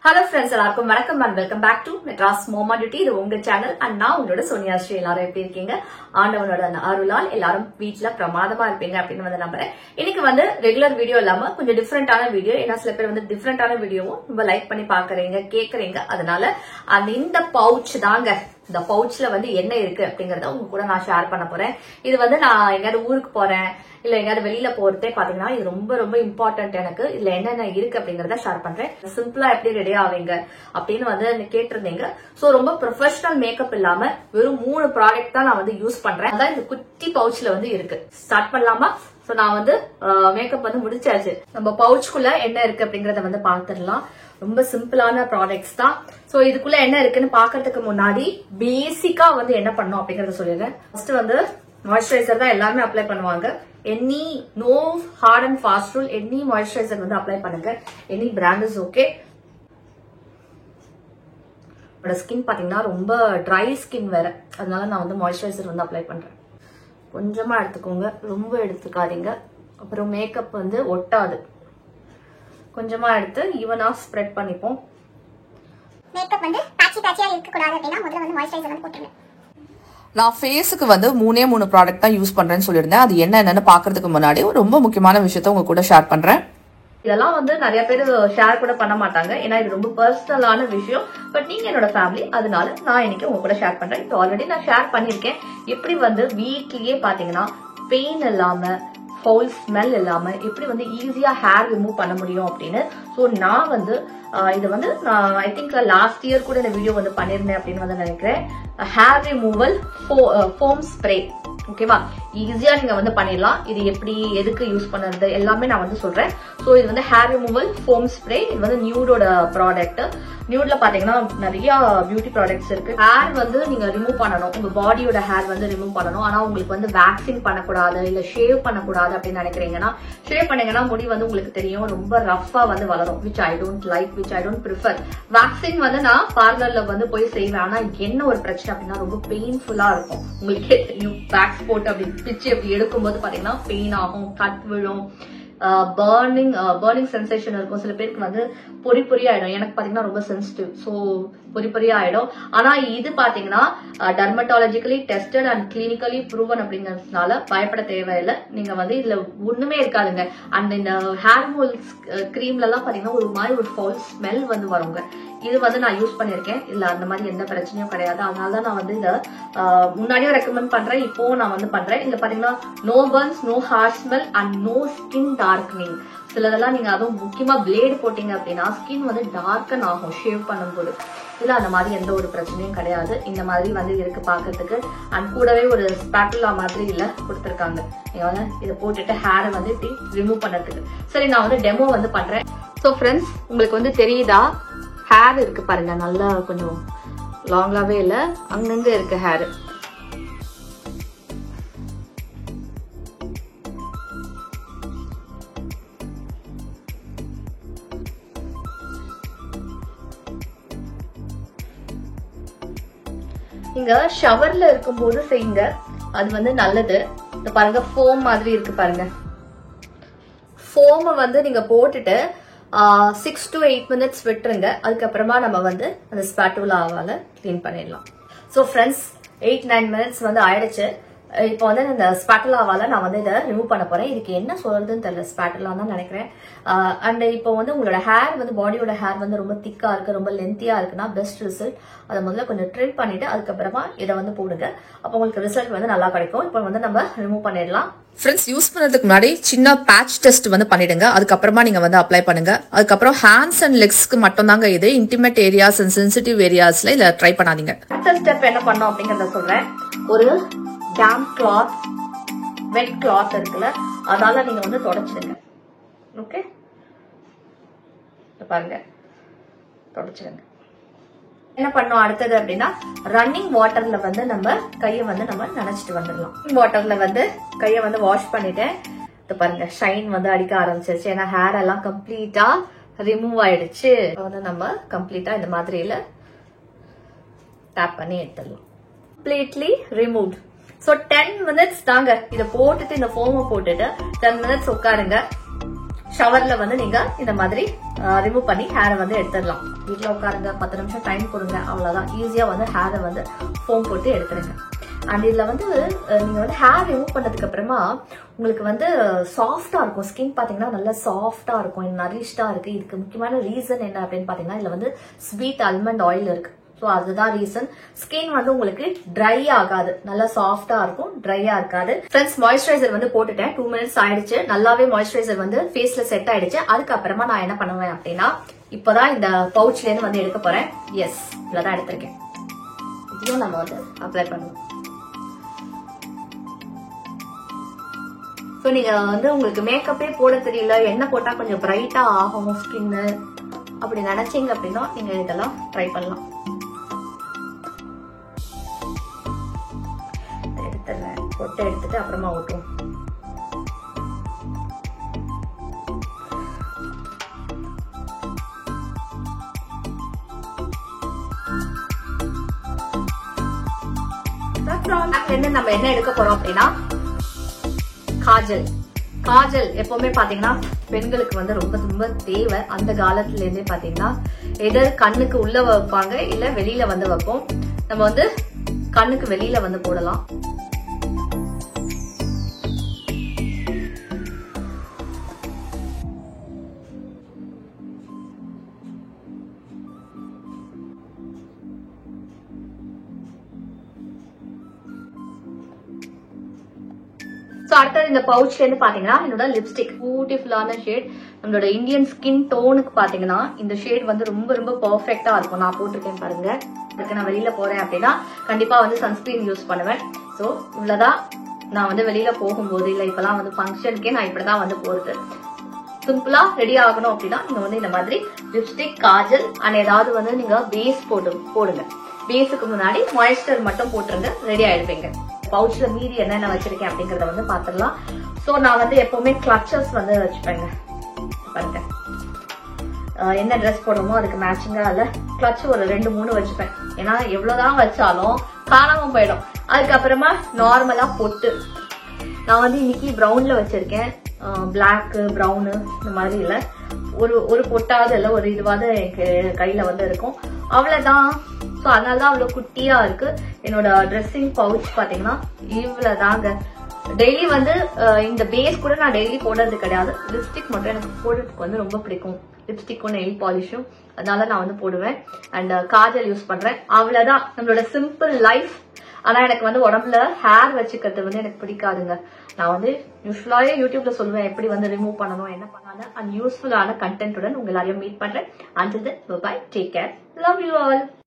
Hello friends, எல்லாருக்கும் வணக்கம் and welcome back to Madras Moma Duty. இது உங்க சேனல் and நான் உங்களோட சோனியா ஸ்ரீ. எல்லாரும் எப்படி இருக்கீங்க? ஆண்டவனோட அருளால் எல்லாரும் வீட்ல பிரமாதமா இருப்பீங்க அப்படின்னு வந்து நம்புறேன். இன்னைக்கு வந்து ரெகுலர் வீடியோ இல்லாம கொஞ்சம் டிஃபரெண்டான வீடியோ. ஏன்னா சில பேர் வந்து டிஃபரெண்டான வீடியோவும் ரொம்ப லைக் பண்ணி பாக்குறீங்க, கேக்குறீங்க. அதனால இந்த பவுச் தாங்க, இந்த பவுச்ல வந்து என்ன இருக்கு அப்படிங்கறத உங்க கூட நான் ஷேர் பண்ண போறேன். இது வந்து நான் எங்கயாவது ஊருக்கு போறேன் இல்ல எங்கயாவது வெளியில போறதே பாத்தீங்கன்னா இது ரொம்ப ரொம்ப இம்பார்ட்டன்ட். எனக்கு இதுல என்னென்ன இருக்கு அப்படிங்கறத ஷேர் பண்றேன். சிம்பிளா எப்படி ரெடி ஆவீங்க அப்படின்னு வந்து கேட்டிருந்தீங்க. சோ ரொம்ப ப்ரொஃபஷனல் மேக்கப் இல்லாம வெறும் 3 ப்ராடக்ட் தான் நான் வந்து யூஸ் பண்றேன். அதான் இந்த குட்டி பவுச்ல வந்து இருக்கு. ஸ்டார்ட் பண்ணலாமா? சோ நான் வந்து மேக்கப் வந்து முடிச்சாச்சு. நம்ம பவுச்சுக்குள்ள என்ன இருக்கு அப்படிங்கறத வந்து பாத்துடலாம். ரொம்ப சிம்பிளான ப்ராடக்ட்ஸ் தான். சோ இதுக்குள்ள என்ன இருக்குன்னு பாக்குறதுக்கு முன்னாடி பேசிக்கா வந்து என்ன பண்ணும் அப்படிங்கறத சொல்லிடுறேன். ஃபர்ஸ்ட் வந்து மாய்ஸ்சரைசர் தான் எல்லாருமே அப்ளை பண்ணுவாங்க. No hard and fast rule. Any moisturizer வந்து அப்ளை பண்ணுங்க. Any brand is okay. என்னோட ஸ்கின் பாத்தீங்கன்னா ரொம்ப ட்ரை ஸ்கின் வேற, அதனால நான் வந்து மாய்ஸ்சரைசர் வந்து அப்ளை பண்றேன். கொஞ்சமா எடுத்துக்கோங்க, ரொம்ப எடுத்துக்காதீங்க. அப்புறம் மேக்கப் வந்து ஒட்டாது. கொஞ்சமா எடுத்து ஈவனா ஸ்ப்ரெட் பண்ணிப்போம். மேக்கப் வந்து பேட்சியா இருக்க கூடாது அப்படினா முதல்ல வந்து மாய்ஸ்சரைசர் வந்து போட்டுருங்க. நான் ஃபேஸுக்கு வந்து 3 ப்ராடக்ட் தான் யூஸ் பண்றேன்னு சொல்லியிருந்தேன். அது என்னன்னு பாக்குறதுக்கு முன்னாடி ரொம்ப முக்கியமான விஷயத்த உங்க கூட ஷேர் பண்றேன். இதெல்லாம் வந்து நிறைய பேர் ஷேர் கூட பண்ண மாட்டாங்க, ஏன்னா இது ரொம்ப பர்சனலான விஷயம். பட் நீங்க என்னோட ஃபேமிலி, அதனால நான் இன்னைக்கு உங்க கூட ஷேர் பண்றேன். இது ஆல்ரெடி நான் ஷேர் பண்ணிருக்கேன். எப்படி வந்து வீட்லயே பாத்தீங்கன்னா பெயின் இல்லாம ஃபவுல் ஸ்மெல் இல்லாம எப்படி வந்து ஈஸியா ஹேர் ரிமூவ் பண்ண முடியும் அப்படின்னு. சோ நான் வந்து இது வந்து நான் ஐ திங்க் லாஸ்ட் இயர் கூட இந்த வீடியோ வந்து பண்ணிருந்தேன் அப்படின்னு வந்து நினைக்கிறேன். Hair removal foam spray. ஓகேவா? ஈஸியா நீங்க வந்து பண்ணிடலாம். இது எப்படி எதுக்கு யூஸ் பண்ணுறது எல்லாமே நான் வந்து சொல்றேன். சோ இது வந்து ஹேர் ரிமூவல் ஃபோம் ஸ்ப்ரே. இது வந்து நியூடோட ப்ராடக்ட். நியூட்ல பாத்தீங்கன்னா நிறைய பியூட்டி ப்ராடக்ட்ஸ் இருக்கு. ஹேர் வந்து நீங்க ரிமூவ் பண்ணணும், உங்க பாடியோட ஹேர் வந்து ரிமூவ் பண்ணணும். ஆனா உங்களுக்கு வந்து வேக்சிங் பண்ணக்கூடாது இல்ல ஷேவ் பண்ணக்கூடாது அப்படின்னு நினைக்கிறீங்கன்னா, ஷேவ் பண்ணீங்கன்னா முடி வந்து உங்களுக்கு தெரியும் ரொம்ப ரஃபா வந்து வளரும். Which I don't like, which I don't prefer. Waxing வந்து நான் பார்லர்ல வந்து போய் செய்வேன். ஆனா என்ன ஒரு பிரச்சனை அப்படின்னா ரொம்ப பெயின்ஃபுல்லா இருக்கும். உங்களுக்கே தெரியும், வேக்ஸ் போட்டு அப்படி பிச்சு அப்படி எடுக்கும்போது பாத்தீங்கன்னா பெயின் ஆகும், கட் விழும், பர்னிங் சென்சேஷன் இருக்கும். சில பேருக்கு வந்து பொறி பொறி ஆயிடும். எனக்கு பாத்தீங்கன்னா ரொம்ப சென்சிட்டிவ், சோ பொறி பொறி ஆயிடும். ஆனா இது பாத்தீங்கன்னா dermatologically tested and clinically proven அப்படிங்கறதுனால பயப்பட தேவையில்லை. நீங்க வந்து இதுல ஒண்ணுமே இருக்காதுங்க. அண்ட் இந்த ஹேர் ரிமூவல் கிரீம்ல எல்லாம் பாத்தீங்கன்னா ஒரு மாதிரி ஒரு ஃபவுல் ஸ்மெல் வந்து வருங்க. இது வந்து நான் யூஸ் பண்ணிருக்கேன். இல்ல அந்த மாதிரி எந்த பிரச்சனையும் கிடையாது. அதனாலதான் நான் வந்து இத முன்னாடியும் ரெக்கமெண்ட் பண்றேன், இப்போ நான் வந்து பண்றேன். இதுல பாத்தீங்கன்னா no burns, no harsh smell and no skin darkening. சிலதெல்லாம் நீங்க அதுவும் முக்கியமா பிளேடு போட்டீங்க அப்படின்னா ஸ்கின் வந்து டார்க்கன் ஆகும் ஷேவ் பண்ணும்போது. இல்ல அந்த மாதிரி எந்த ஒரு பிரச்சனையும் கிடையாது. இந்த மாதிரி வந்து இருக்கு பாக்கிறதுக்கு. அண்ட் கூடவே ஒரு ஸ்பாட்டுலா மாதிரி இல்ல கொடுத்திருக்காங்க. நீங்க வந்து இதை போட்டுட்டு ஹேரை வந்து இப்படி ரிமூவ் பண்ணதுக்கு. சரி, நான் வந்து டெமோ வந்து பண்றேன். சோ ஃப்ரெண்ட்ஸ், உங்களுக்கு வந்து தெரியுதா ஹேர் இருக்கு பாருங்க, நல்லா கொஞ்சம் லாங்காவே இல்ல, அங்கங்க இருக்கு ஹேர். இங்க ஷவர்ல இருக்கும்போது செய்யுங்க, அது வந்து நல்லது. இந்த பாருங்க ஃபோம் மாதிரி இருக்கு பாருங்க. ஃபோமை வந்து நீங்க போட்டுட்டு 6 to 8 minutes விட்டுருங்க. அதுக்கப்புறமா நம்ம வந்து அந்த ஸ்பாட்டுலாவால கிளீன் பண்ணிடலாம். சோ ஃப்ரெண்ட்ஸ், 8-9 minutes வந்து ஆயிடுச்சு. இப்போ வந்து இந்த ஸ்பாட்டுலாவால நான் வந்து இதை ரிமூவ் பண்ண போறேன். இதுக்கு என்ன சொல்றதுன்னு தெரியல, ஸ்பாட்டுலா தான் நினைக்கிறேன். அண்ட் இப்போ வந்து உங்களோட ஹேர் வந்து பாடியோட ஹேர் வந்து ரொம்ப திக்கா இருக்கு, ரொம்ப லென்த்தியா இருக்குன்னா பெஸ்ட் ரிசல்ட். அதை முதல்ல கொஞ்சம் ட்ரிம் பண்ணிட்டு அதுக்கப்புறமா இதை வந்து போடுங்க. அப்போ உங்களுக்கு ரிசல்ட் வந்து நல்லா கிடைக்கும். இப்போ வந்து நம்ம ரிமூவ் பண்ணிடலாம். ஃப்ரெண்ட்ஸ், யூஸ் பண்ணதுக்கு முன்னாடி சின்ன பேட்ச் டெஸ்ட் வந்து பண்ணிடுங்க. அதுக்கப்புறமா நீங்க வந்து அப்ளை பண்ணுங்க. அதுக்கப்புறம் ஹேண்ட்ஸ் அண்ட் லெக்ஸ்க்கு மட்டும் தாங்க இது. இன்டிமேட் ஏரியாஸ் அண்ட் சென்சிட்டிவ் ஏரியாஸ்ல இதை ட்ரை பண்ணாதீங்க. அடுத்த ஸ்டெப் என்ன பண்ணோம் அப்படிங்கறத சொல்றேன். ஒரு டேம்ப் கிளாத், வெட் கிளாத் இருக்குல்ல, அதால நீங்க வந்து தொடச்சிடுங்க. ஓகே, பாருங்க, தொடச்சிடுங்க. என்ன பண்ணோம் அடுத்தது அப்படின்னா, ரன்னிங் வாட்டர்ல வந்து நம்ம கையை வந்து நம்ம நனைச்சிட்டு வந்துடலாம். வாட்டர்ல வந்து கையை வந்து வாஷ் பண்ணிட்டேன். இது பாருங்க, ஷைன் வந்து அடிக்க ஆரம்பிச்சிருச்சு. ஏன்னா ஹேர் எல்லாம் கம்ப்ளீட்டா ரிமூவ் ஆயிடுச்சு. வந்து நம்ம கம்ப்ளீட்டா இந்த மாதிரியில டேப் பண்ணி எடுத்துடலாம். Completely removed. சோ 10 minutes தாங்க. இதை போட்டுட்டு இந்த ஃபோமை போட்டுட்டு 10 minutes உட்காருங்க. ஷவர்ல வந்து நீங்க இந்த மாதிரி ரிமூவ் பண்ணி ஹேரை வந்து எடுத்துடலாம். வீட்டுல உட்காருங்க, 10 நிமிஷம் டைம் கொடுங்க, அவ்வளவுதான். ஈஸியா வந்து ஹேரை வந்து ஃபோம் போட்டு எடுத்துருங்க. அண்ட் இதுல வந்து நீங்க வந்து ஹேர் ரிமூவ் பண்ணதுக்கு அப்புறமா உங்களுக்கு வந்து சாஃப்டா இருக்கும். ஸ்கின் பாத்தீங்கன்னா நல்லா சாஃப்டா இருக்கும், நரிஷ்டா இருக்கு. இதுக்கு முக்கியமான ரீசன் என்ன அப்படின்னு பாத்தீங்கன்னா, இதுல வந்து ஸ்வீட் ஆல்மண்ட் ஆயில் இருக்கு. ஸோ அதுதான் ரீசன். ஸ்கின் வந்து உங்களுக்கு ட்ரை ஆகாது, நல்லா சாஃப்டா இருக்கும், ட்ரையா இருக்காது. ஃப்ரெண்ட்ஸ், மாய்ஸ்சரைசர் வந்து போட்டுட்டேன். 2 மினிட்ஸ் ஆயிடுச்சு. நல்லாவே மாய்ஸ்சரைசர் வந்து ஃபேஸ்ல செட் ஆயிடுச்சு. அதுக்கப்புறமா நான் என்ன பண்ணுவேன் அப்படின்னா, இப்பதான் இந்த பவுச்ல இருந்து வந்து எடுக்க போறேன். எஸ், இவ்வளவுதான் எடுத்திருக்கேன். இதையும் நம்ம வந்து அப்ளை பண்ணுவோம். ஸோ நீங்க வந்து உங்களுக்கு மேக்கப்பே போட தெரியல, என்ன போட்டா கொஞ்சம் பிரைட்டா ஆகும் ஸ்கின்னு அப்படி நினைச்சீங்க அப்படின்னா நீங்க இதெல்லாம் ட்ரை பண்ணலாம். எடுத்துறேன், பொட்டை எடுத்துட்டு அப்புறமா ஊட்டும். நம்ம என்ன எடுக்க போறோம் அப்படின்னா, காஜல். காஜல் எப்பவுமே பாத்தீங்கன்னா பெண்களுக்கு வந்து ரொம்ப ரொம்ப தேவை. அந்த காலத்துல இருந்தே பாத்தீங்கன்னா எதர் கண்ணுக்கு உள்ள வைப்பாங்க, இல்ல வெளியில வந்து வைப்போம். நம்ம வந்து கண்ணுக்கு வெளியில வந்து போடலாம். அடுத்தது இந்த பவுச்ல இருந்து பாத்தீங்கன்னா என்னோட லிப்ஸ்டிக், பியூட்டிஃபுல்லான ஷேட். நம்மளோட இந்தியன் ஸ்கின் டோனுக்கு பாத்தீங்கன்னா இந்த ஷேட் வந்து ரொம்ப ரொம்ப பெர்ஃபெக்ட்டா இருக்கும். நான் போட்டிருக்கேன் பாருங்க. அதுக்கு நான் வெளியில போறேன் அப்படின்னா கண்டிப்பா வந்து சன்ஸ்கிரீன் யூஸ் பண்ணுவேன். சோ இவ்வளவுதான். நான் வந்து வெளியில போகும்போது இல்ல இப்பெல்லாம் வந்து ஃபங்க்ஷனுக்கே நான் இப்படிதான் வந்து போறது. சிம்பிளா ரெடி ஆகணும் அப்படின்னா நீங்க வந்து இந்த மாதிரி லிப்ஸ்டிக், காஜல் அண்ட் ஏதாவது வந்து நீங்க பேஸ் போடுங்க. பேஸுக்கு முன்னாடி மாய்ஸ்சர் மட்டும் போட்டுருங்க, ரெடி ஆயிடுவீங்க. பவுச்ல மீதி என்னென்ன வச்சிருக்கேன் அப்படிங்கறத வந்து பாத்துடலாம். சோ நான் வந்து எப்பவுமே கிளச்சர்ஸ் வந்து வச்சுப்பேங்க. பாருங்க, என்ன ட்ரெஸ் போடுறோமோ அதுக்கு மேட்சிங்கா இல்ல கிளட்ச் ஒரு 2-3 வச்சுப்பேன். ஏன்னா எவ்வளவுதான் வச்சாலும் காணாம போயிடும். அதுக்கப்புறமா நார்மலா பொட்டு. நான் வந்து இன்னைக்கு ப்ரௌன்ல வச்சிருக்கேன். பிளாக், ப்ரௌனு இந்த மாதிரி இல்ல, ஒரு பொட்டாவது இல்ல ஒரு இதுவாவது எனக்கு கையில வந்து இருக்கும். அவ்வளவுதான். ஸோ அதனாலதான் அவ்வளவு குட்டியா இருக்கு. என்னோட ட்ரெஸ்ஸிங் பவுச் பாத்தீங்கன்னா இவ்வளவுதாங்க. டெய்லி வந்து இந்த பேஸ் கூட நான் டெய்லி போடுறது கிடையாது. லிப்ஸ்டிக் மட்டும் எனக்கு போடுறதுக்கு வந்து ரொம்ப பிடிக்கும். லிப்ஸ்டிக்கும் நெயில் பாலிஷும், அதனால நான் வந்து போடுவேன். அண்ட் காஜல் யூஸ் பண்றேன். அவ்வளவுதான் நம்மளோட சிம்பிள் லைஃப். ஆனா எனக்கு வந்து உடம்புல ஹேர் வச்சுக்கிறது வந்து எனக்கு பிடிக்காதுங்க. நான் வந்து யூஸ்வலாவே யூடியூப்ல சொல்லுவேன் எப்படி வந்து ரிமூவ் பண்ணணும், என்ன பண்ணாலும். அண்ட் யூஸ்ஃபுல்லான கண்டென்ட்டுடன் உங்க எல்லாரையும் மீட் பண்றேன். Until then, bye bye, take care, love you all.